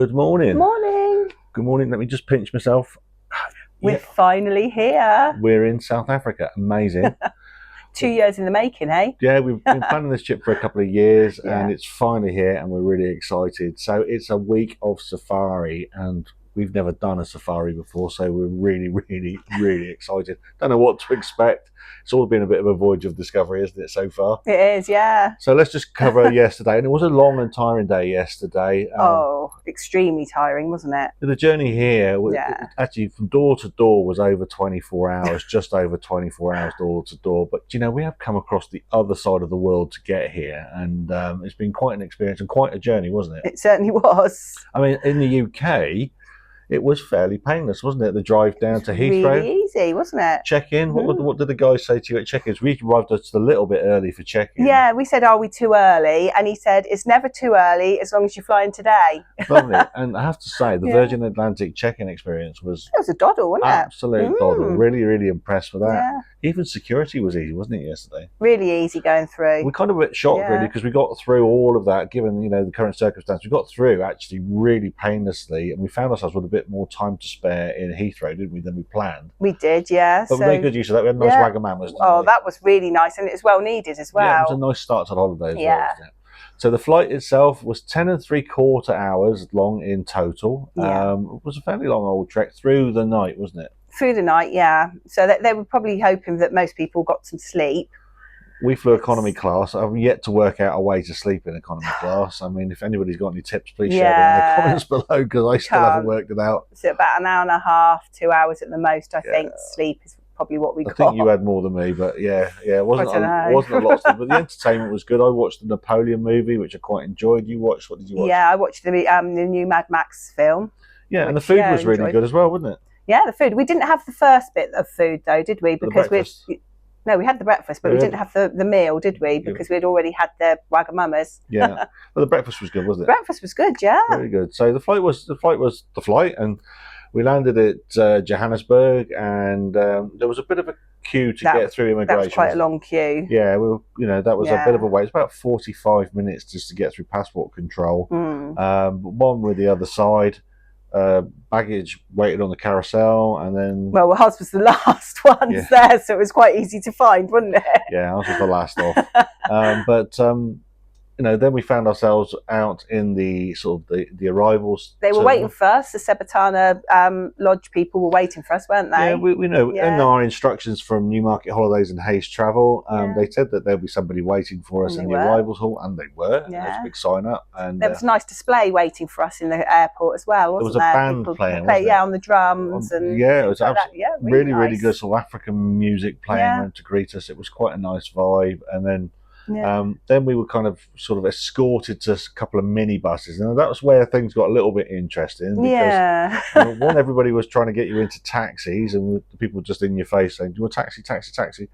Good morning. Morning. Good morning. Let me just pinch myself. We're finally here. We're in South Africa. Amazing. 2 years in the making, eh? Yeah, we've been planning this trip for a couple of years Yeah. and it's finally here and we're really excited. So it's a week of safari and we've never done a safari before, so we're really excited. Don't know what to expect. It's all been a bit of a voyage of discovery, isn't it, so far? It is, yeah. So let's just cover yesterday. And it was a long and tiring day yesterday. Extremely tiring, wasn't it? The journey here, Yeah. actually from door to door, was over 24 hours, just over 24 hours door to door. But, you know, we have come across the other side of the world to get here. And it's been quite an experience and quite a journey, wasn't it? It certainly was. I mean, in the UK, it was fairly painless, wasn't it? The drive down to Heathrow. Really easy, wasn't it? Check-in. What did the guys say to you at check-in? We arrived just a little bit early for check-in. Yeah, we said, are we too early? And he said, it's never too early as long as you're flying today. Lovely. And I have to say, the Virgin Atlantic check-in experience was... It was a doddle, wasn't it? Absolute doddle. Really impressed with that. Yeah. Even security was easy, wasn't it, yesterday? Really easy going through. We're kind of a bit shocked, really, because we got through all of that, given, you know, the current circumstance. We got through, actually, really painlessly, and we found ourselves with a bit more time to spare in Heathrow, didn't we, than we planned? We did, yeah. But we made good use of that. We had a nice Wagamama's, didn't we? Oh, that was really nice, and it was well needed as well. Yeah, it was a nice start to the holiday as well, wasn't it? So the flight itself was 10 3/4 hours long in total. Yeah. It was a fairly long old trek through the night, wasn't it? Through the night, yeah. So they were probably hoping that most people got some sleep. We flew economy class. I've yet to work out a way to sleep in economy class. I mean, if anybody's got any tips, please share them in the comments below, because I still haven't worked it out. So about an hour and a half, 2 hours at the most, I think, sleep is probably what we got. I think you had more than me, but it wasn't a lot of sleep. But the entertainment was good. I watched the Napoleon movie, which I quite enjoyed. You watched? What did you watch? Yeah, I watched the new Mad Max film. Yeah, and the food was really good as well, wasn't it? Yeah, the food. We didn't have the first bit of food though, did we? Because no, we had the breakfast, but we didn't have the meal, did we? Because we'd already had the Wagamamas. Yeah, but the breakfast was good, wasn't it? Breakfast was good, yeah. Very good. So the flight was the flight, and we landed at Johannesburg, and there was a bit of a queue to get through immigration. That was quite a long queue. Yeah, that was a bit of a wait. It's about 45 minutes just to get through passport control. One with the other side. Baggage waited on the carousel, and then ours was the last ones there, so it was quite easy to find, wasn't it? Yeah, ours was the last off. Then we found ourselves out in the sort of the arrivals. They were waiting for us. The Sebatana Lodge people were waiting for us, weren't they? Yeah, we know. In our instructions from Newmarket Holidays and Hayes Travel, they said that there'll be somebody waiting for us in the arrivals hall, and they were. Yeah. There was a big sign up, and there was a nice display waiting for us in the airport as well. Wasn't there? There was a band playing. On the drums and it was absolutely really good sort of African music playing to greet us. It was quite a nice vibe, and then. Then we were kind of sort of escorted to a couple of minibuses, and that was where things got a little bit interesting because one, everybody was trying to get you into taxis, and the people just in your face saying, "Do you want a taxi?"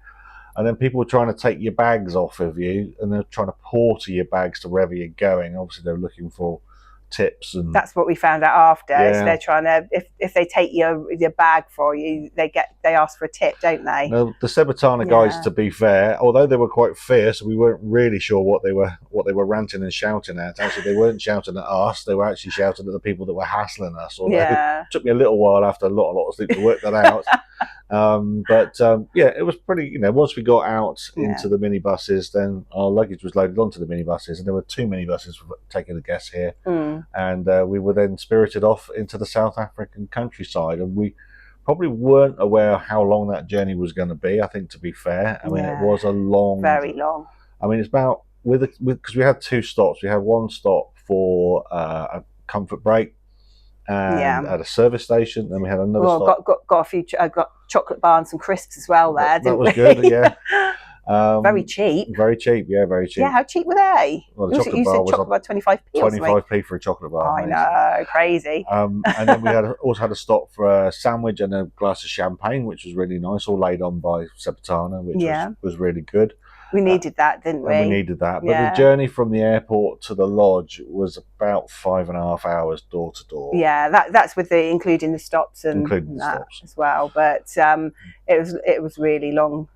And then people were trying to take your bags off of you, and they're trying to porter your bags to wherever you're going. Obviously, they're looking for tips, and that's what we found out after. So they're trying to, if they take your bag for you, they ask for a tip, don't they? Now, the Sebatana guys, to be fair, although they were quite fierce, we weren't really sure what they were ranting and shouting at. Actually, they weren't shouting at us; they were actually shouting at the people that were hassling us. Although it took me a little while after a lot of sleep to work that out. It was pretty. Once we got out into the minibuses, then our luggage was loaded onto the minibuses, and there were 2 minibuses for taking the guests here. And we were then spirited off into the South African countryside, and we probably weren't aware of how long that journey was going to be. I think, to be fair, I mean, it was a very long. I mean, it's about because we had 2 stops. We had one stop for a comfort break. And at a service station, then we had another stop. Got a few. Got chocolate bar and some crisps as well there. That was good, yeah. Very cheap. Very cheap, yeah, very cheap. Yeah, how cheap were they? Well, the chocolate bar was chocolate bar 25p. 25p for a chocolate bar. I know, crazy. And then we also had a stop for a sandwich and a glass of champagne, which was really nice, all laid on by Sebatana, which was really good. We needed that, didn't we? We needed that. But the journey from the airport to the lodge was about 5.5 hours door to door. Yeah, that's with including the stops and that as well. But it was really long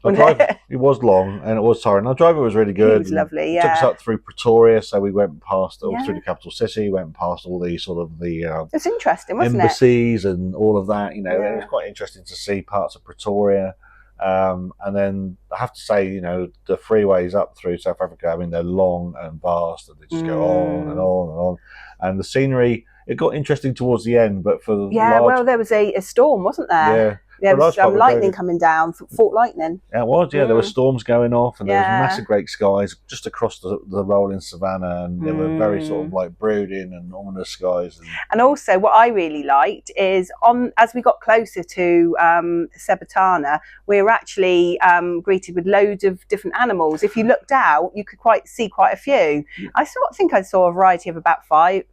Our drive, it was long and it was tiring. Our driver was really good. He was lovely, He took us up through Pretoria, so we went past all through the capital city, went past all the sort of the it's interesting, wasn't embassies and all of that. You know, it was quite interesting to see parts of Pretoria. And then I have to say, you know, the freeways up through South Africa, I mean, they're long and vast, and they just go on and on and on. And the scenery, it got interesting towards the end, but for well, there was a storm, wasn't there? There was lightning coming down, fault lightning. Yeah, it was. Yeah, there were storms going off, and there was massive great skies just across the rolling savannah, and they were very sort of like brooding and ominous skies. And also, what I really liked is as we got closer to Sebatana, we were actually greeted with loads of different animals. If you looked out, you could see quite a few. I think I saw a variety of about five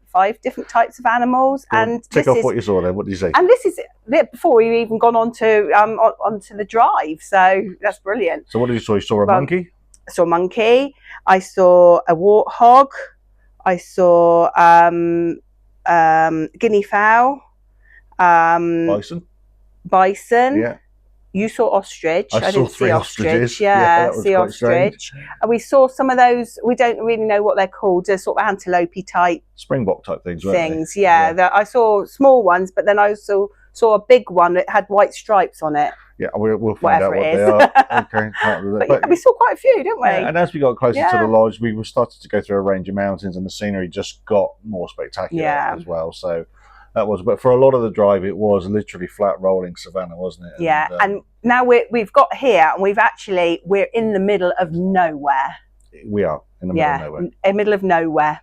different types of animals. And tick off what you saw there. What did you say? And this is before we've even gone onto the drive, so that's brilliant. So what did you saw? You saw a monkey? I saw a monkey. I saw a warthog. I saw guinea fowl. Bison. Yeah. You saw ostrich. I didn't see ostriches. Yeah, see ostrich. And we saw some of those. We don't really know what they're called. They're sort of antelope type, springbok type things. Yeah. I saw small ones, but then I also saw a big one that had white stripes on it. Yeah, we'll find out what they are. Okay. But we saw quite a few, didn't we? Yeah, and as we got closer to the lodge, we were starting to go through a range of mountains, and the scenery just got more spectacular as well. So that was, but for a lot of the drive, it was literally flat rolling savannah, wasn't it? Yeah, and now we've got here, and we're in the middle of nowhere. We are in the middle of nowhere. In the middle of nowhere.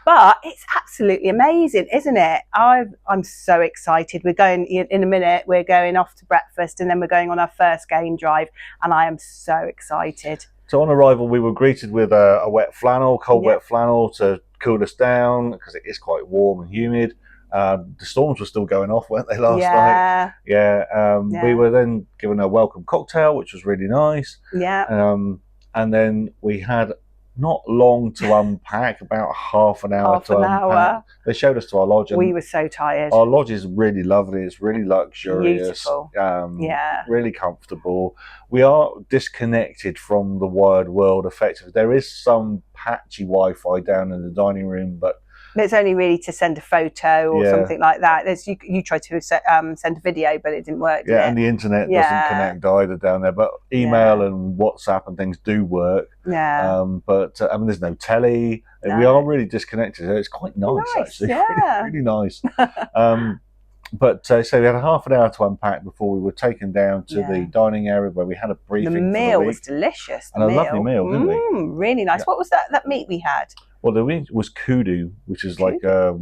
But it's absolutely amazing, isn't it? I'm so excited. We're going in a minute. We're going off to breakfast, and then we're going on our first game drive, and I am so excited. So on arrival, we were greeted with a wet flannel, wet flannel to cool us down because it is quite warm and humid. The storms were still going off, weren't they, last night? Yeah. We were then given a welcome cocktail, which was really nice. Yeah. And then we had not long to unpack, about half an hour to unpack. They showed us to our lodge. And we were so tired. Our lodge is really lovely. It's really luxurious. Beautiful. Really comfortable. We are disconnected from the wide world effectively. There is some patchy Wi-Fi down in the dining room, but it's only really to send a photo or something like that. You tried to send a video, but it didn't work. And the internet doesn't connect either down there. But email and WhatsApp and things do work. Yeah. But I mean, there's no telly. No. We are really disconnected. It's quite nice actually. Yeah. really nice. But so we had a half an hour to unpack before we were taken down to the dining area where we had a briefing. The meal was delicious. And a lovely meal, didn't we? Really nice. What was that meat we had? Well, the meat was kudu, which is like a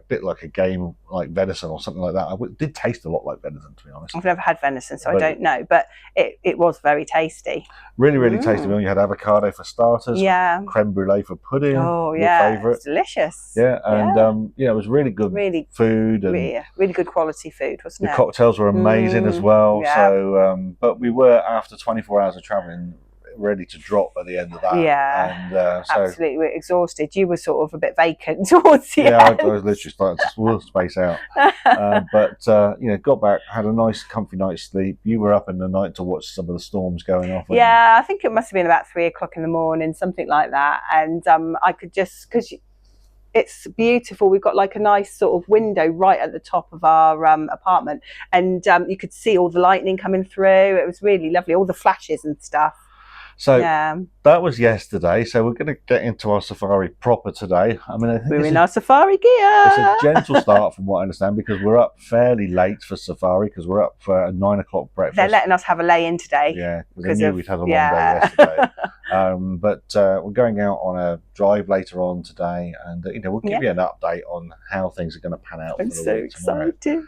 bit like a game, like venison or something like that. It did taste a lot like venison, to be honest. I've never had venison, so I don't know, but it was very tasty. Really, really tasty meal. You had avocado for starters, creme brulee for pudding. Oh, your favourite. It's delicious. Yeah, and it was really good food. And really good quality food, wasn't it? The cocktails were amazing as well. Yeah. So, but we were, after 24 hours of travelling, ready to drop at the end of that. And absolutely exhausted. You were sort of a bit vacant towards the end. I was literally starting to space out. But got back, had a nice comfy night's sleep. You were up in the night to watch some of the storms going off. I think it must have been about 3 o'clock in the morning, something like that. And I could just, because it's beautiful. We've got like a nice sort of window right at the top of our apartment, and you could see all the lightning coming through. It was really lovely, all the flashes and stuff. So that was yesterday. So we're going to get into our safari proper today. I mean, I think we're in our safari gear. It's a gentle start, from what I understand, because we're up fairly late for safari, because we're up for a 9 o'clock breakfast. They're letting us have a lay-in today. Yeah, because they knew we'd had a long day yesterday. But we're going out on a drive later on today, and we'll give you an update on how things are going to pan out. I'm so excited.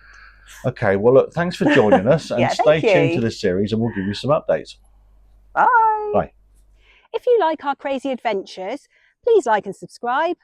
Okay, well, look, thanks for joining us, and stay tuned to this series, and we'll give you some updates. Bye. Bye. If you like our crazy adventures, please like and subscribe.